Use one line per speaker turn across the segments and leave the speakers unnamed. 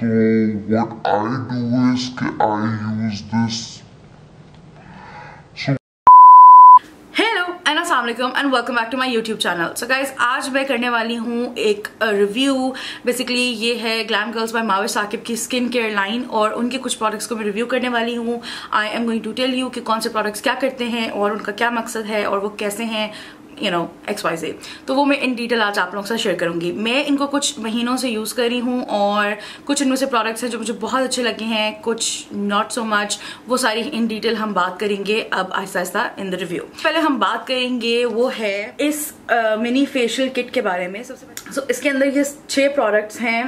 what I do is that I use this.
अस्सलामुअलैकुम and welcome back to my YouTube channel. So guys, आज मैं करने वाली हूँ एक रिव्यू। बेसिकली ये है glam girls by Mavish Saqib की स्किन केयर लाइन और उनके कुछ प्रोडक्ट्स को मैं रिव्यू करने वाली हूँ। I am going to tell you कि कौन से प्रोडक्ट्स क्या करते हैं और उनका क्या मकसद है और वो कैसे हैं, यू नो, XYZ। तो वो मैं इन डिटेल आज आप लोगों के साथ शेयर करूंगी। मैं इनको कुछ महीनों से यूज़ कर रही हूँ और कुछ इनमें से प्रोडक्ट्स हैं जो मुझे बहुत अच्छे लगे हैं, कुछ नॉट सो मच। वो सारी इन डिटेल हम बात करेंगे अब Aahista Aahista in the review. पहले हम बात करेंगे वो है इस मिनी फेशियल किट के बारे में। सबसे पहले इसके अंदर ये 6 प्रोडक्ट्स हैं।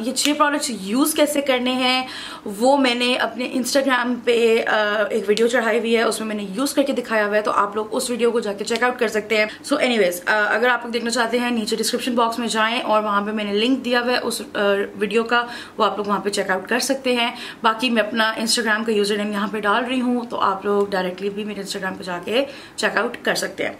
ये 6 प्रोडक्ट्स यूज़ कैसे करने हैं वो मैंने अपने इंस्टाग्राम पे एक वीडियो चढ़ाई हुई है, उसमें मैंने यूज़ करके दिखाया हुआ है, तो आप लोग उस वीडियो को जाके चेकआउट कर सकते हैं। सो एनीवेज, अगर आप लोग देखना चाहते हैं नीचे डिस्क्रिप्शन बॉक्स में जाएं और वहां पे मैंने लिंक दिया हुआ है उस वीडियो का, वो आप लोग वहां पे चेकआउट कर सकते हैं। बाकी मैं अपना इंस्टाग्राम का यूजर नेम यहाँ पे डाल रही हूँ, तो आप लोग डायरेक्टली भी मेरे इंस्टाग्राम पे जाके चेकआउट कर सकते हैं।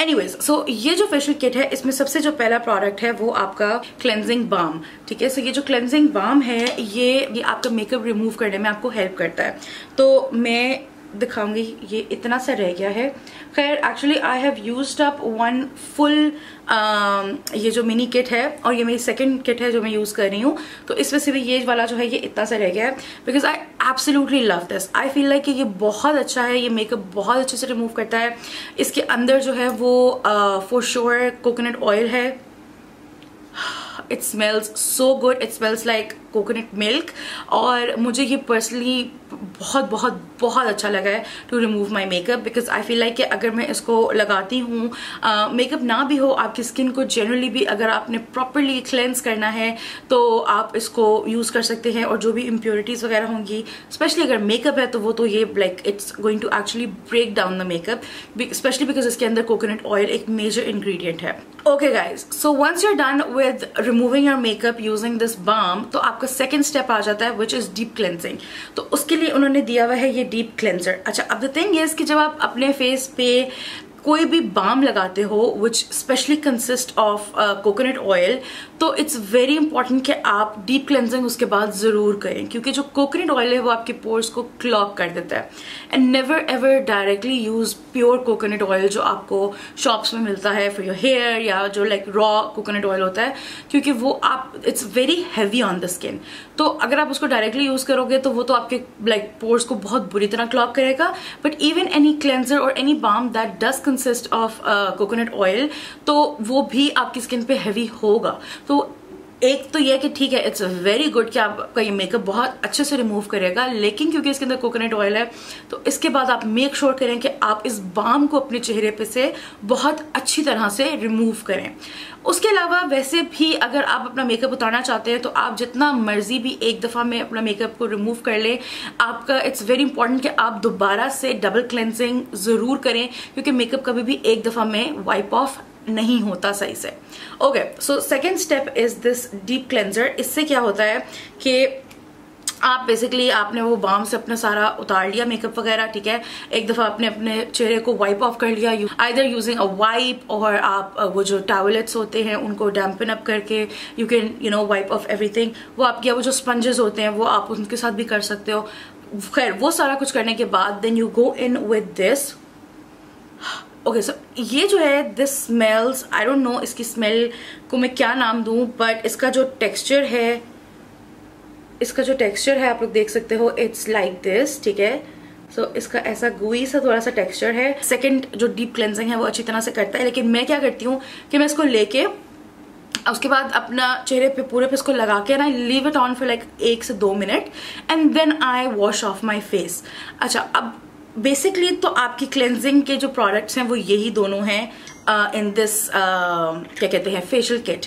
एनीवेज, सो ये जो फेशियल किट है इसमें सबसे जो पहला प्रोडक्ट है वो आपका क्लेंजिंग बाम। ठीक है, सो ये जो क्लेंजिंग बाम है ये आपका मेकअप रिमूव करने में आपको हेल्प करता है। तो मैं दिखाऊंगी, ये इतना सा रह गया है। खैर, actually I have used up one full ये जो मिनी किट है और ये मेरी सेकंड किट है जो मैं यूज कर रही हूँ। तो इसमें से भी ये वाला जो है ये इतना सा रह गया है because I absolutely love this. I feel like कि ये बहुत अच्छा है, ये मेकअप बहुत अच्छे से रिमूव करता है। इसके अंदर जो है वो फॉर श्योर कोकोनट ऑयल है। It smells so good, it smells like coconut milk और मुझे ये पर्सनली बहुत बहुत बहुत अच्छा लगा है to remove my makeup because I feel like कि अगर मैं इसको लगाती हूँ, मेकअप ना भी हो, आपकी स्किन को जनरली भी अगर आपने प्रॉपरली क्लेंस करना है तो आप इसको यूज़ कर सकते हैं और जो भी इम्प्योरिटीज़ वगैरह होंगी, स्पेशली अगर मेकअप है तो वो तो ये like it's going to actually break down the makeup, especially because इसके अंदर कोकोनट ऑयल एक मेजर इंग्रेडिएंट है। Okay guys, so once you are done with removing your makeup using this balm, तो आपका सेकेंड स्टेप आ जाता है which is deep cleansing. तो उसके लिए उन्होंने दिया हुआ है ये डीप क्लेंजर। अच्छा, अब द थिंग इज कि जब आप अपने फेस पे कोई भी बाम लगाते हो which specially consist of coconut oil, तो इट्स वेरी इंपॉर्टेंट कि आप डीप क्लेंजिंग उसके बाद जरूर करें क्योंकि जो कोकोनट ऑयल है वो आपके पोर्स को क्लॉग कर देता है। And never ever directly use pure coconut oil जो आपको शॉप्स में मिलता है फॉर योर हेयर या जो लाइक रॉ कोकोनट ऑयल होता है, क्योंकि वो आप it's very heavy on the skin. तो अगर आप उसको डायरेक्टली यूज करोगे तो वो तो आपके लाइक पोर्स को बहुत बुरी तरह क्लॉग करेगा। बट इवन एनी क्लेंजर और any balm that does consist of coconut oil, तो वो भी आपकी स्किन पे हैवी होगा। तो एक तो यह कि ठीक है, इट्स वेरी गुड कि आपका ये मेकअप बहुत अच्छे से रिमूव करेगा, लेकिन क्योंकि इसके अंदर कोकोनट ऑयल है तो इसके बाद आप मेक श्योर करें कि आप इस बाम को अपने चेहरे पे से बहुत अच्छी तरह से रिमूव करें। उसके अलावा वैसे भी अगर आप अपना मेकअप उतारना चाहते हैं तो आप जितना मर्जी भी एक दफ़ा में अपना मेकअप को रिमूव कर लें, आपका इट्स वेरी इंपॉर्टेंट कि आप दोबारा से डबल क्लेंजिंग ज़रूर करें क्योंकि मेकअप कभी भी एक दफ़ा में वाइप ऑफ नहीं होता सही से। Okay, so second step is this deep cleanser. इससे क्या होता है कि आप बेसिकली आपने वो बाम से अपना सारा उतार लिया मेकअप वगैरह, ठीक है, एक दफा आपने अपने चेहरे को वाइप ऑफ कर लिया आइदर यूजिंग अ वाइप और आप वो जो टॉवलेट्स होते हैं उनको डैम्पन अप करके you can you know wipe off everything. वो आपके वो जो स्पंजेस होते हैं वो आप उनके साथ भी कर सकते हो। खैर, वो सारा कुछ करने के बाद then you go in with this. Okay, so ये जो है this smells, I don't know इसकी स्मेल को मैं क्या नाम दूं, बट इसका जो टेक्सचर है आप लोग देख सकते हो, इट्स लाइक दिस। ठीक है, सो इसका ऐसा गुई सा थोड़ा सा टेक्सचर है। सेकंड जो डीप क्लेंजिंग है वो अच्छी तरह से करता है, लेकिन मैं क्या करती हूँ कि मैं इसको लेके उसके बाद अपना चेहरे पे पूरे पे इसको लगा के ना leave it on for like 1 से 2 minute and then I wash off my face. अच्छा, अब बेसिकली तो आपकी क्लेंजिंग के जो प्रोडक्ट्स हैं वो यही दोनों हैं इन दिस क्या कहते हैं फेशियल किट।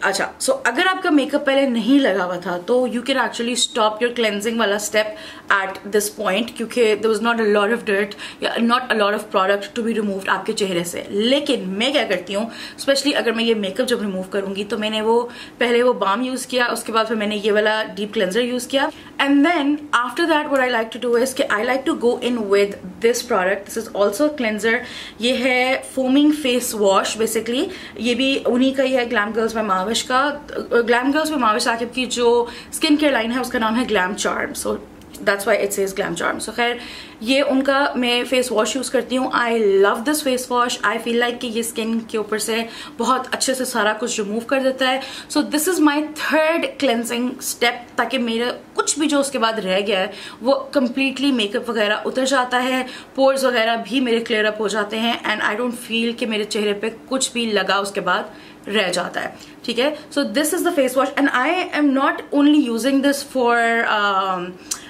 अच्छा, सो अगर आपका मेकअप पहले नहीं लगा हुआ था तो you can actually stop your cleansing वाला स्टेप एट दिस पॉइंट क्योंकि there was not a lot of dirt या not a lot of product to be removed आपके चेहरे से। लेकिन मैं क्या करती हूँ, स्पेशली अगर मैं ये मेकअप जब रिमूव करूंगी तो मैंने वो पहले वो बाम यूज किया, उसके बाद फिर मैंने ये वाला डीप क्लेंजर यूज किया and then after that what I like to do is कि I like to go in with this product. This is also cleanser. ये है फोमिंग फेस वॉश। बेसिकली ये भी उन्हीं का ही है, ग्लैम गर्ल्स बाय माविश का, glam girls by Mavish Saqib की जो स्किन केयर लाइन है उसका नाम है glam charm, so that's why it says glam charm. So खैर ये उनका मैं फेस वॉश यूज़ करती हूँ। I love this face wash. I feel like कि ये स्किन के ऊपर से बहुत अच्छे से सारा कुछ रिमूव कर देता है। So this is my third cleansing step, ताकि मेरा कुछ भी जो उसके बाद रह गया है वो कम्प्लीटली मेकअप वगैरह उतर जाता है, पोर्स वगैरह भी मेरे क्लियर अप हो जाते हैं एंड आई डोंट फील कि मेरे चेहरे पे कुछ भी लगा उसके बाद रह जाता है। ठीक है, so this is the face wash and I am not only using this for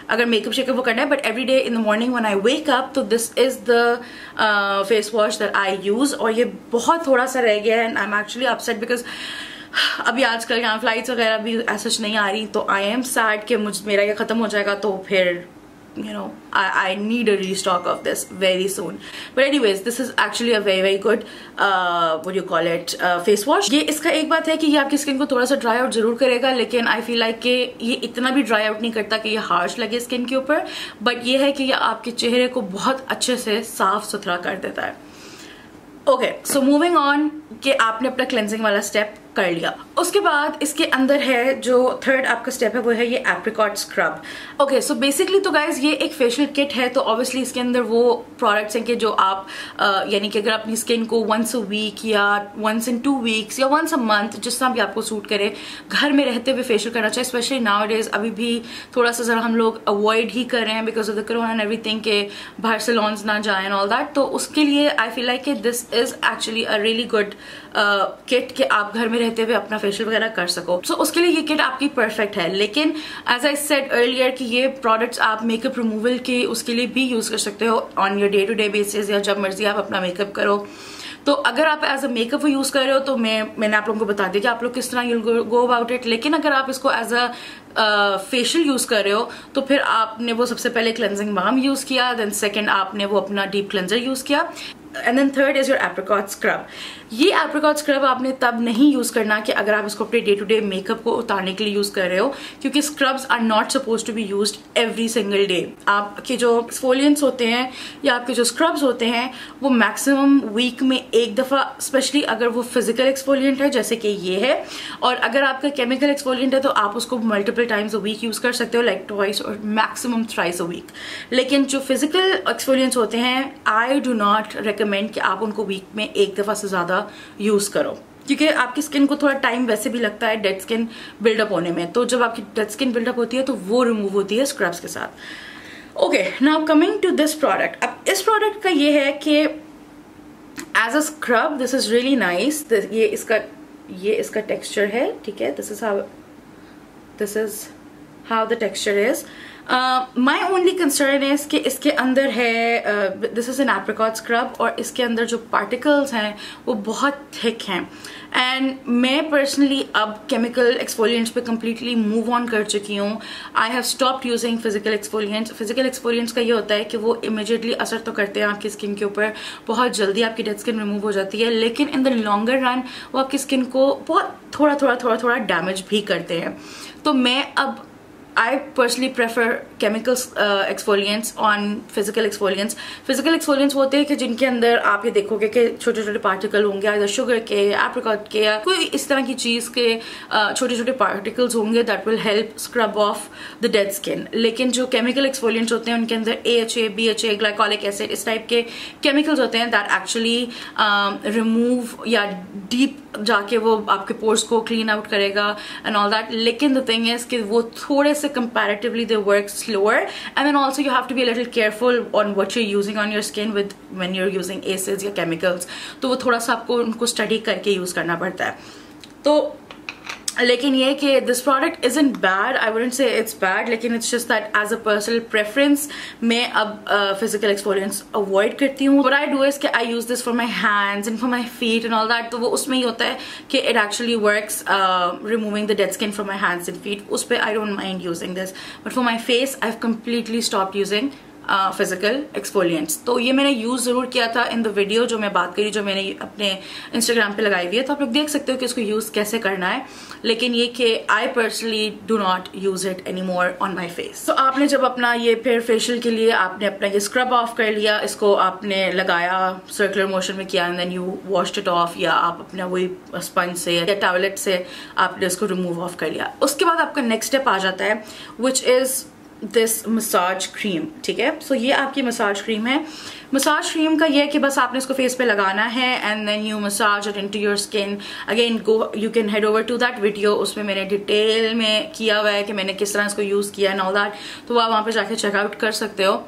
अगर मेकअप शेकअप वो करना है, but every day in the morning when I wake up, तो this is the face wash that I use. और ये बहुत थोड़ा सा रह गया है and I am actually upset because अभी आजकल यहाँ फ्लाइट्स वगैरह भी ऐसा नहीं आ रही, तो आई एम सैड कि मेरा ये खत्म हो जाएगा, तो फिर you know I need a restock of this very soon. But anyways, this is actually a very good what do you call it face wash. ये इसका एक बात है कि ये आपकी स्किन को थोड़ा सा ड्राई आउट जरूर करेगा, लेकिन आई फील लाइक कि ये इतना भी ड्राई आउट नहीं करता कि ये हार्श लगे स्किन के ऊपर, बट ये है कि ये आपके चेहरे को बहुत अच्छे से साफ सुथरा कर देता है। ओके, सो मूविंग ऑन कि आपने अपना क्लेंजिंग वाला स्टेप कर लिया, उसके बाद इसके अंदर है जो थर्ड आपका स्टेप है वो है ये apricot scrub. Okay, so basically तो गाइज ये एक फेशियल किट है, तो ऑब्वियसली इसके अंदर वो प्रोडक्ट्स हैं कि जो आप यानी कि अगर अपनी स्किन को वंस अ वीक या वंस इन 2 वीक्स या वंस अ मंथ जिस तरह भी आपको सूट करे घर में रहते हुए फेशियल करना चाहिए। स्पेशली नाउ डेज अभी भी थोड़ा सा जरा हम लोग अवॉइड ही कर रहे हैं because of the corona and everything के बाहर सैलून्स ना जाए एंड ऑल दैट, तो उसके लिए आई feel like this is actually a really good kit कि आप घर में रहते हुए अपना फेशियल वगैरह कर सको। सो उसके लिए ये किट आपकी परफेक्ट है। लेकिन एज आई सेड अर्लियर कि ये प्रोडक्ट्स आप मेकअप रिमूवल के उसके लिए भी यूज कर सकते हो on your day to day basis, या जब मर्जी आप अपना मेकअप करो। तो अगर आप एज अ मेकअप यूज कर रहे हो तो मैंने आप लोगों को बता दिया कि आप लोग किस तरह यूल गो अबाउट इट। लेकिन अगर आप इसको एज अ फेशियल यूज कर रहे हो तो फिर आपने वो सबसे पहले क्लेंजिंग बाम यूज किया, देन सेकंड आपने वो अपना डीप क्लेंजर यूज किया, and then third is your apricot scrub. ये एप्रिकॉट स्क्रब आपने तब नहीं यूज करना कि अगर आप इसको अपने डे टू डे मेकअप को उतारने के लिए यूज कर रहे हो, क्योंकि scrubs are not suppose to be used every single day. आपके जो एक्सफोलिएंट्स होते हैं या आपके जो स्क्रब्स होते हैं वो मैक्सिमम वीक में एक दफा, स्पेशली अगर वो फिजिकल एक्सफोलिएंट है जैसे कि ये है, और अगर आपका केमिकल एक्सफोलिएंट है तो आप उसको multiple times a week use कर सकते हो, लाइक ट्वाइस और मैक्सिमम थ्राइस अ वीक। लेकिन जो फिजिकल एक्सफोलिएंट्स होते हैं आई डू नॉट रिकमेंड कि आप उनको वीक में एक दफा से ज्यादा यूज करो, क्योंकि आपकी स्किन को थोड़ा टाइम वैसे भी लगता है डेड स्किन बिल्डअप होने में। तो जब आपकी डेड स्किन बिल्डअप होती है तो वो रिमूव होती है स्क्रब्स के साथ। ओके, now coming to this product. अब इस प्रोडक्ट का ये है कि as a scrub this is really nice. ये इसका टेक्सचर है, ठीक है, this is how the texture is. My only concern is कि इसके अंदर है this is an apricot scrub और इसके अंदर जो पार्टिकल्स हैं वो बहुत थिक हैं, एंड मैं पर्सनली अब केमिकल एक्सफोलिएंट्स पे कम्प्लीटली मूव ऑन कर चुकी हूँ। I have stopped using physical exfoliants. Physical exfoliants का ये होता है कि वो इमीडिएटली असर तो करते हैं आपकी स्किन के ऊपर, बहुत जल्दी आपकी डेड स्किन रिमूव हो जाती है, लेकिन इन द लॉन्गर रन वो आपकी स्किन को बहुत थोड़ा डैमेज भी करते हैं। तो मैं अब I personally prefer chemical exfoliants on physical exfoliants. Physical exfoliants होते हैं कि जिनके अंदर आप ये देखोगे कि छोटे छोटे पार्टिकल होंगे, आइदर शुगर के, एप्रिकॉट के, या कोई इस तरह की चीज के छोटे छोटे पार्टिकल्स होंगे that will help scrub off the dead skin. लेकिन जो chemical exfoliants होते हैं उनके अंदर AHA, BHA, glycolic acid इस टाइप के chemicals होते हैं that actually remove या deep जाके वो आपके पोर्स को क्लीन आउट करेगा एंड ऑल दैट। लेकिन द थिंग इज कि वो थोड़े से comparatively they work slower, and then also you have to be a little careful on what you're using on your skin with when you're using acids या chemicals. तो वो थोड़ा सा आपको उनको स्टडी करके यूज करना पड़ता है। तो लेकिन ये कि this product isn't bad, I wouldn't say it's bad, लेकिन it's just that as a personal preference मैं अब फिजिकल एक्सफोलिएंट्स अवॉइड करती हूँ। व्हाट आई डू इज कि I use this for my hands and for my feet and all that. तो वो उसमें ही होता है कि it actually works removing the dead skin from my hands and feet, उस पर I don't mind using this. But for my face I have completely stopped using physical exfoliants. तो ये मैंने यूज जरूर किया था इन द वीडियो जो मैं बात करी, जो मैंने अपने इंस्टाग्राम पे लगाई हुई है, तो आप लोग देख सकते हो कि इसको यूज कैसे करना है। लेकिन ये कि I personally do not use it any more on my face. तो आपने जब अपना ये फेयर फेशियल के लिए आपने अपना ये स्क्रब ऑफ कर लिया, इसको आपने लगाया, सर्कुलर मोशन में किया, and then you washed it off, या आप अपना वही स्पंज से या टॉवलेट से आपने इसको रिमूव ऑफ कर लिया। उसके बाद आपका नेक्स्ट स्टेप आ जाता है which is this massage cream. ठीक है, सो ये आपकी मसाज क्रीम है। मसाज क्रीम का ये है कि बस आपने इसको फेस पे लगाना है and then you massage it into your skin. Again go, you can head over to that video, उसमें मैंने डिटेल में किया हुआ है कि मैंने किस तरह इसको यूज किया एंड ऑल दैट, तो आप वहां पे जाके चेकआउट कर सकते हो।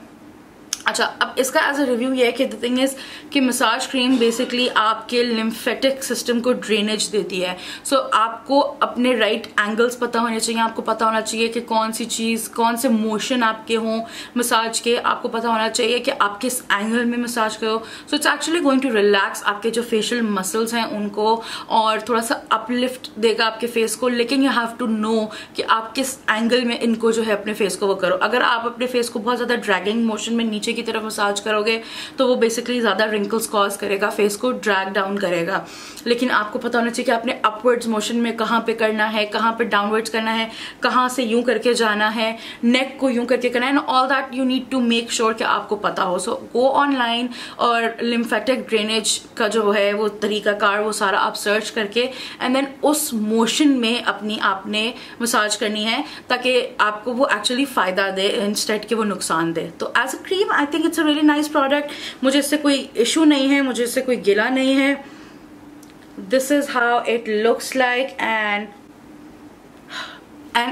अच्छा, अब इसका एज अ रिव्यू ये है कि द थिंग इज कि मसाज क्रीम बेसिकली आपके लिम्फेटिक सिस्टम को ड्रेनेज देती है। सो आपको अपने राइट एंगल्स पता होने चाहिए, आपको पता होना चाहिए कि कौन सी चीज़, कौन से मोशन आपके हों मसाज के, आपको पता होना चाहिए कि आप किस एंगल में मसाज करो। So it's actually going to relax आपके जो फेशियल मसल्स हैं उनको, और थोड़ा सा अपलिफ्ट देगा आपके फेस को। लेकिन यू हैव टू नो कि आप किस एंगल में इनको जो है अपने फेस को वो करो। अगर आप अपने फेस को बहुत ज़्यादा ड्रैगिंग मोशन में नीचे की तरफ मसाज करोगे तो वो बेसिकली ज्यादा रिंकल्स कॉज करेगा, फेस को ड्रैग डाउन करेगा। लेकिन आपको पता होना चाहिए कि आपने अपवर्ड्स मोशन में कहाँ पे करना है, कहाँ पे डाउनवर्ड्स करना है, कहाँ से यूं करके जाना है, नेक को यूं करके करना है, and all that you need to make sure कि आपको पता हो। सो गो ऑनलाइन और लिम्फेटिक ड्रेनेज का जो है वो तरीकाकार वो सारा आप सर्च करके एंड देन उस मोशन में अपनी आपने मसाज करनी है ताकि आपको वो एक्चुअली फायदा दे इंस्टेड के वो नुकसान दे। तो as a cream I think it's a really nice product. मुझे इससे कोई इशू नहीं है, मुझे इससे कोई गिला नहीं है। This is how it looks like and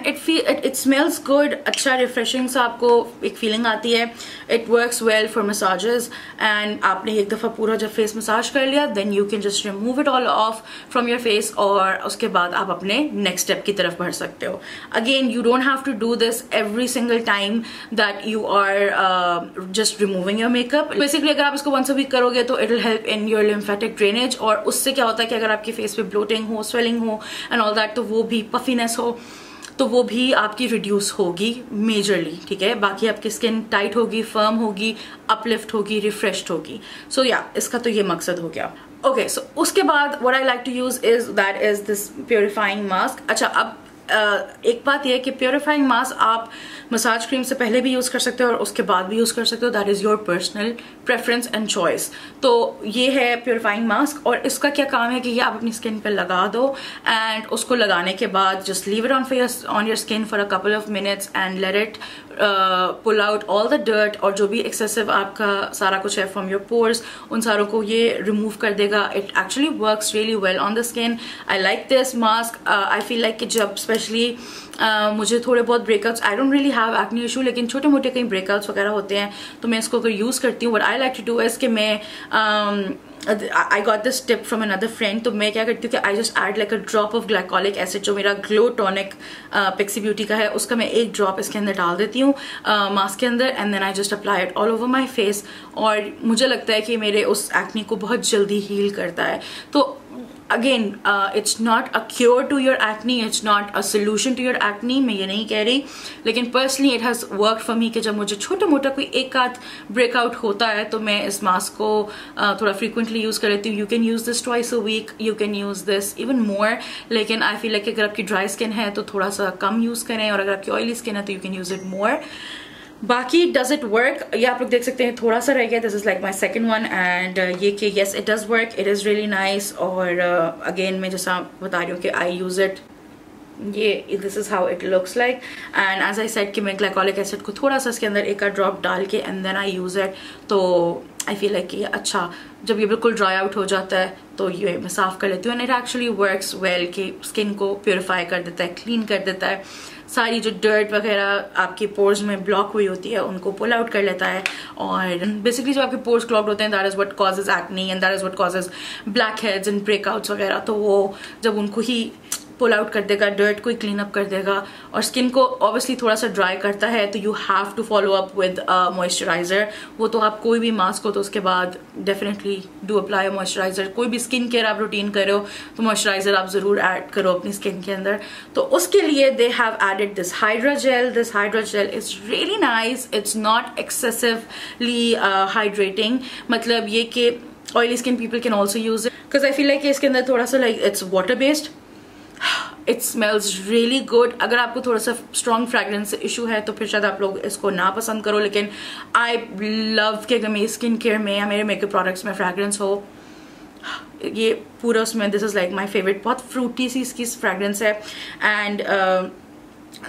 it smells good. अच्छा रिफ्रेशिंग सा आपको एक फीलिंग आती है। It works well for massages and आपने एक दफ़ा पूरा जब फेस मसाज कर लिया then you can just remove it all off from your face, और उसके बाद आप अपने नेक्स्ट स्टेप की तरफ बढ़ सकते हो। Again you don't have to do this every single time that you are just removing your makeup. Basically अगर आप इसको वंस अ वीक करोगे तो it will help in your lymphatic drainage, और उससे क्या होता है कि अगर आपके फेस पे ब्लोटिंग हो, स्वेलिंग हो एंड ऑल दैट, तो वो भी पफीनेस हो तो वो भी आपकी रिड्यूस होगी मेजरली। ठीक है, बाकी आपकी स्किन टाइट होगी, फर्म होगी, अपलिफ्ट होगी, रिफ्रेश्ड होगी। सो या इसका तो ये मकसद हो गया। ओके, सो उसके बाद what I like to use is that is this purifying mask. अच्छा, अब एक बात यह है कि प्योरीफाइंग मास्क आप मसाज क्रीम से पहले भी यूज़ कर सकते हो और उसके बाद भी यूज़ कर सकते हो। That is your personal preference and choice. तो ये है प्योरीफाइंग मास्क, और इसका क्या काम है कि ये आप अपनी स्किन पे लगा दो एंड उसको लगाने के बाद just leave it on your skin for a couple of minutes and let it pull out all the dirt, और जो भी एक्सेसिव आपका सारा कुछ है फ्रॉम योर पोर्स उन सारों को ये रिमूव कर देगा। It actually works really well on the skin. I like this mask. I feel like कि जब स्पेशली मुझे थोड़े बहुत breakouts, I don't really have acne issue, लेकिन छोटे मोटे कहीं ब्रेकआउट्स वगैरह होते हैं तो मैं इसको अगर यूज़ करती हूँ। What I like to do is कि मैं I got this tip from another friend, तो मैं क्या करती हूँ कि I just add like a drop of glycolic acid, जो मेरा ग्लो टॉनिक पिक्सी ब्यूटी का है उसका मैं एक ड्रॉप इसके अंदर डाल देती हूँ मास्क के अंदर, and then I just apply it all over my face, और मुझे लगता है कि मेरे उस एक्ने को बहुत जल्दी हील करता है। तो again it's not a cure to your acne, it's not a solution to your acne, मैं ये नहीं कह रही, लेकिन personally it has worked for me कि जब मुझे छोटा मोटा कोई एक आध ब्रेकआउट होता है तो मैं इस मास्क को थोड़ा फ्रीक्वेंटली यूज़ कर लेती हूँ। You can use this twice a week, you can use this even more, लेकिन आई फील लाइक अगर आपकी ड्राई स्किन है तो थोड़ा सा कम यूज़ करें, और अगर आपकी ऑयली स्किन है तो you can use it more. बाकी डज इट वर्क, ये आप लोग देख सकते हैं थोड़ा सा रह गया। This is like my second one, and ये कि yes it does work, it is really nice. और अगेन मैं जैसा बता रही हूँ कि आई यूज़ इट, ये this is how it looks like, and as I said कि मैं ग्लाइकोलिक एसिड को थोड़ा सा इसके अंदर एक ड्रॉप डाल के and then I use it. तो आई फील लाइक कि अच्छा जब ये बिल्कुल ड्राई आउट हो जाता है तो ये मैं साफ कर लेती हूँ, and it actually works well कि स्किन को प्योरीफाई कर देता है, क्लीन कर देता है, सारी जो डर्ट वगैरह आपकी पोर्स में ब्लॉक हुई होती है उनको पुल आउट कर लेता है। और बेसिकली जब आपके पोर्स क्लॉग्ड होते हैं that is what causes acne and that is what causes black heads and breakouts वगैरह। तो वो जब उनको ही पुल आउट कर देगा, डर्ट को क्लीन अप कर देगा और स्किन को ऑब्वियसली थोड़ा सा ड्राई करता है, तो you have to follow up with moisturiser. वो तो आप कोई भी मास्क हो तो उसके बाद डेफिनेटली डू अप्लाई मॉइस्चराइजर। कोई भी स्किन केयर आप रूटीन कर रहे हो तो मॉइस्चराइजर आप जरूर ऐड करो अपनी स्किन के अंदर। तो उसके लिए they have added this hydra gel. This hydra gel is really nice, it's not excessively hydrating, मतलब ये कि oily skin people can also use it because I feel like इसके अंदर थोड़ा सा like it's water based. It smells really good. अगर आपको थोड़ा सा स्ट्रॉन्ग फ्रेग्रेंस इशू है तो फिर शायद आप लोग इसको ना पसंद करो, लेकिन आई लव कि अगर मेरी स्किन केयर में या मेरे मेकअप प्रोडक्ट्स में फ्रेग्रेंस हो, ये पूरा उसमें this is like my favourite. बहुत फ्रूटी सी इसकी फ्रेग्रेंस है एंड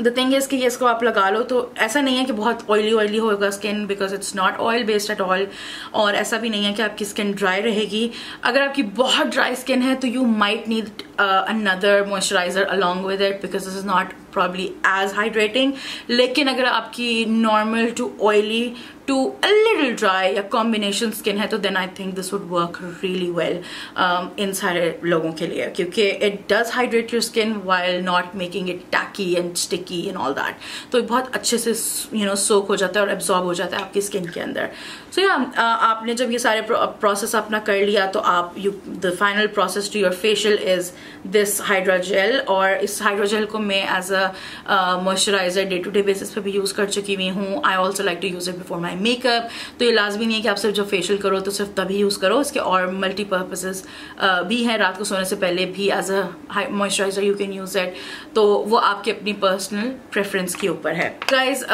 द थिंग इज कि इसको आप लगा लो तो ऐसा नहीं है कि बहुत ऑयली होगा skin, because it's not oil based at all. और ऐसा भी नहीं है कि आपकी स्किन ड्राई रहेगी। अगर आपकी बहुत ड्राई स्किन है तो you might need another moisturizer along with it because this is not probably as hydrating. लेकिन अगर आपकी normal to oily to a little dry या combination skin है तो then I think this would work really well इन सारे लोगों के लिए, क्योंकि it does hydrate your skin while not making it tacky and sticky and all that. तो बहुत अच्छे से soak हो जाता है और absorb हो जाता है आपकी skin के अंदर. So yeah, आपने जब ये सारे process अपना कर लिया तो आप the final process to your facial is this Hydra Gel. और इस Hydra Gel को मैं as a moisturizer day to day basis पे भी यूज कर चुकी हुई हूँ. I also like to use it before my makeup. तो ये लाजमी नहीं है कि आप सिर्फ जब फेशियल करो तो सिर्फ तभी यूज करो, इसके और मल्टीपर्पसेस भी हैं. रात को सोने से पहले भी as a moisturiser you can use it. तो वो आपकी अपनी पर्सनल प्रेफरेंस के ऊपर है. गाइज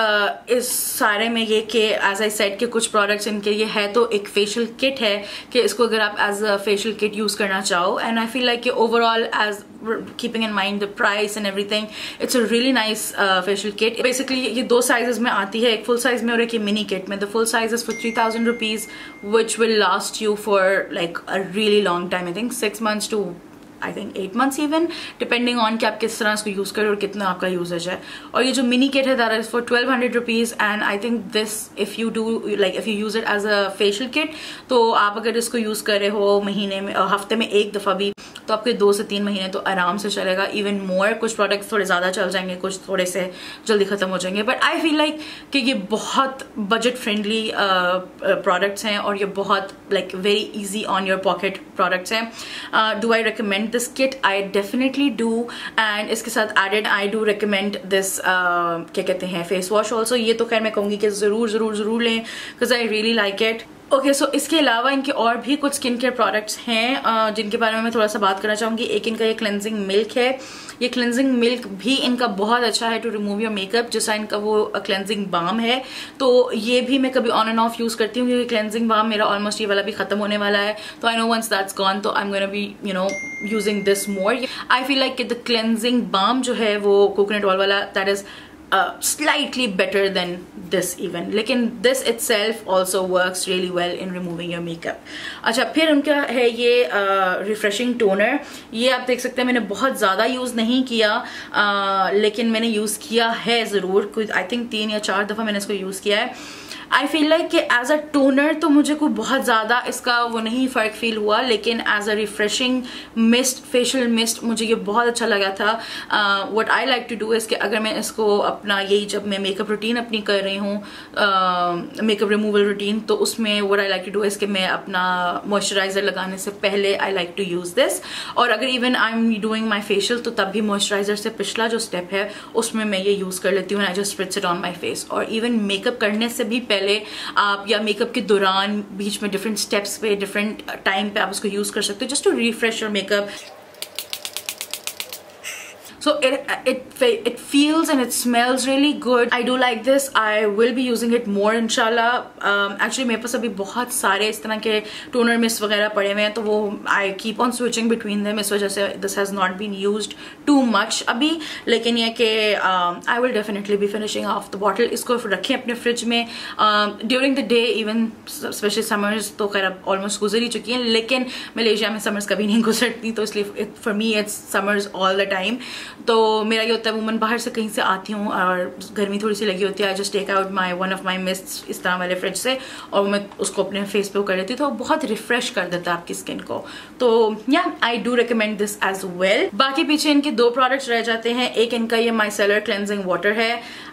इस सारे में ये कि एज आई सेड कि कुछ प्रोडक्ट्स इनके ये है तो एक फेशियल किट है कि इसको अगर आप as a facial kit use करना चाहो. एंड आई फील लाइक कि overall as keeping in mind the price and everything, it's a really nice facial kit. Basically ये दो sizes में आती है, एक full size में और एक mini kit में. The full size is for 3,000 rupees which will last you for like a really long time. I think 6 months to I think 8 months even, depending on कि आप किस तरह इसको यूज करें और कितना आपका यूजेज है. और ये जो मिनी किट है that is for 1,200 rupees and I think this if you do like if you use it as a facial kit तो आप अगर इसको यूज कर रहे हो महीने में हफ्ते में एक दफा भी तो आपके 2 से 3 महीने तो आराम से चलेगा. इवन मोर, कुछ प्रोडक्ट्स थोड़े ज्यादा चल जाएंगे, कुछ थोड़े से जल्दी खत्म हो जाएंगे. बट आई फील लाइक कि ये बहुत बजट फ्रेंडली प्रोडक्ट्स हैं और ये बहुत like very easy on your pocket products हैं. Do I recommend this kit? I definitely do. And इसके साथ added I do recommend this क्या कहते हैं फेस वॉश ऑल्सो. ये तो खैर मैं कहूँगी कि जरूर लें because I really like it. Okay so इसके अलावा इनके और भी कुछ स्किन केयर प्रोडक्ट्स हैं जिनके बारे में मैं थोड़ा सा बात करना चाहूँगी. एक इनका ये क्लेंजिंग मिल्क है. ये क्लेंजिंग मिल्क भी इनका बहुत अच्छा है टू रिमूव योर मेकअप, जैसा इनका वो क्लेंजिंग बाम है. तो ये भी मैं कभी ऑन एंड ऑफ यूज करती हूँ क्योंकि क्लेंजिंग बाम मेरा ऑलमोस्ट ये वाला भी खत्म होने वाला है. तो I know once that's gone तो I am gonna be using this more. I feel like the cleansing balm जो है वो कोकोनट ऑयल वाला that is slightly better than this even, लेकिन this itself also works really well in removing your makeup. अच्छा, फिर उनका है ये रिफ्रेशिंग टोनर. ये आप देख सकते हैं मैंने बहुत ज़्यादा यूज़ नहीं किया लेकिन मैंने यूज़ किया है ज़रूर. कुछ आई थिंक 3 या 4 दफ़ा मैंने इसको यूज़ किया है. आई फील लाइक कि एज अ टोनर तो मुझे कोई बहुत ज़्यादा इसका वो नहीं फ़र्क फील हुआ, लेकिन as a refreshing mist, facial mist, मुझे ये बहुत अच्छा लगा था. What I like to do is कि अगर मैं इसको अपना यही जब मैं मेकअप रूटीन अपनी कर रही हूँ मेकअप रिमूवल रूटीन, तो उसमें what I like to do is कि मैं अपना मॉइस्चराइज़र लगाने से पहले I like to use this. और अगर even I am doing my facial तो तब भी मॉइस्चराइज़र से पिछला जो स्टेप है उसमें मैं ये यूज़ कर लेती हूँ. I just स्प्रिट्स it on my face. और इवन मेकअप करने से भी पहले आप या मेकअप के दौरान बीच में डिफरेंट स्टेप्स पे डिफरेंट टाइम पे आप उसको यूज कर सकते हो just to refresh your makeup. So it feels and it smells really good. I do like this. I will be using it more inshallah. Actually मेरे पास अभी बहुत सारे इस तरह के टोनर मिस्ट वगैरह पड़े हुए हैं तो वो I keep on switching between them. इस वजह से this has not been used too much अभी. लेकिन ये कि I will definitely be finishing off the bottle. इसको रखें अपने फ्रिज में during the day, even especially summers तो खैर अब ऑलमोस्ट गुजर ही चुकी हैं, लेकिन मलेशिया में समर्स कभी नहीं गुजरती तो इसलिए for me it's summers all the time. तो मेरा ये होता है वूमन बाहर से कहीं से आती हूँ और गर्मी थोड़ी सी लगी होती है, I just take out one of my mist इस तरह वाले फ्रिज से और मैं उसको अपने फेस पे कर लेती हूँ, तो बहुत रिफ्रेश कर देता है आपकी स्किन को। तो या I do recommend this as well. बाकी पीछे इनके 2 प्रोडक्ट्स रह जाते हैं। एक इनका ये माइसेलर क्लेंजिंग वाटर है।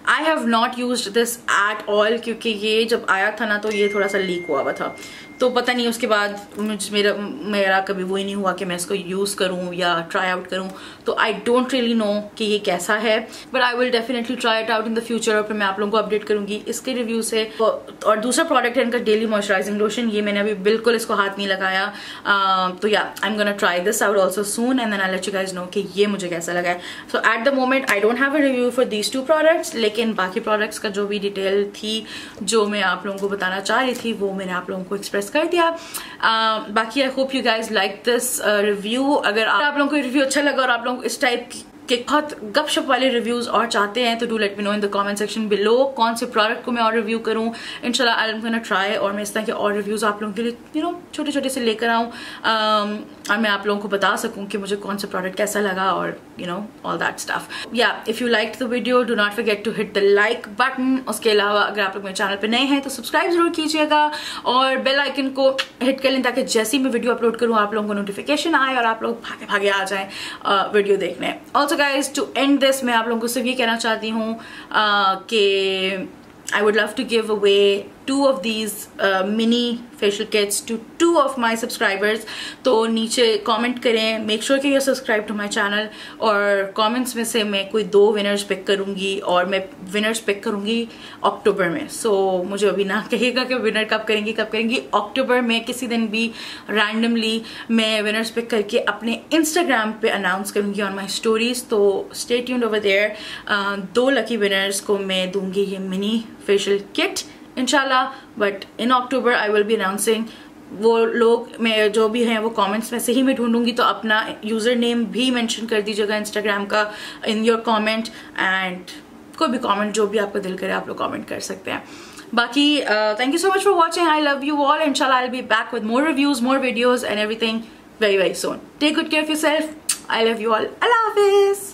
I have not used this at all, क्योंकि ये जब आया था ना तो ये थोड़ा सा लीक हुआ था, तो पता नहीं उसके बाद मेरा कभी वो ही नहीं हुआ कि मैं इसको यूज़ करूँ या ट्राई आउट करूँ। तो आई डोंट रियली नो कि ये कैसा है, but I will definitely try it out in the future और फिर मैं आप लोगों को अपडेट करूँगी इसके रिव्यू से। और दूसरा प्रोडक्ट है इनका डेली मॉइस्चराइजिंग लोशन। ये मैंने अभी बिल्कुल इसको हाथ नहीं लगाया, तो या I am gonna try this out also soon and then I let you guys know कि ये मुझे कैसा लगा है। So at the moment I don't have a review for these 2 products, लेकिन बाकी प्रोडक्ट्स का जो भी डिटेल थी जो मैं आप लोगों को बताना चाह रही थी वो मैंने आप लोगों को एक्सप्रेस कर दिया। बाकी I hope you guys like this review. अगर आप लोगों को रिव्यू अच्छा लगा और आप लोगों को इस टाइप के बहुत गपशप वाले रिव्यूज और चाहते हैं तो do let me know in the comment section below कौन से प्रोडक्ट को मैं और रिव्यू करूं। इंशाल्लाह आई एम गोना ट्राई और मैं इस तरह के और रिव्यूज आप लोगों के लिए छोटे छोटे से लेकर आऊँ और मैं आप लोगों को बता सकूं कि मुझे कौन सा प्रोडक्ट कैसा लगा और ऑल दैट स्टफ। या if you like the video do not forget to hit the like button. उसके अलावा अगर आप लोग मेरे चैनल पर नए हैं तो सब्सक्राइब जरूर कीजिएगा और बेल आइकन को हिट कर लें ताकि जैसे ही मैं वीडियो अपलोड करूँ आप लोगों को नोटिफिकेशन आए और आप लोग भागे भागे आ जाएं वीडियो देखने। Also guys to end this मैं आप लोगों को सिर्फ ये कहना चाहती हूँ कि I would love to give away 2 of these mini facial kits to 2 of my subscribers. तो नीचे कमेंट करें, मेक श्योर कि you subscribe to my channel और कमेंट्स में से मैं कोई 2 विनर्स पिक करूँगी और मैं विनर्स पिक करूँगी अक्टूबर में। सो मुझे अभी ना कहिएगा कि विनर कब करेंगी अक्टूबर में किसी दिन भी रैंडमली मैं विनर्स पिक करके अपने इंस्टाग्राम पे अनाउंस करूँगी ऑन माई स्टोरीज। तो stay tuned over there. 2 lucky winners को मैं दूंगी ये मिनी फेशियल किट इंशाल्लाह, but in October I will be announcing. वो लोग मैं जो भी हैं वो कमेंट्स में से ही मैं ढूंढूंगी, तो अपना यूजर नेम भी मेंशन कर दीजिएगा इंस्टाग्राम का इन योर कमेंट एंड कोई भी कमेंट जो भी आपका दिल करे आप लोग कमेंट कर सकते हैं। बाकी thank you so much for watching. I love you all. इंशाल्लाह I will be back with more reviews, more videos and everything very very soon. Take good care of yourself. I love you all. अल्लाह हाफिज।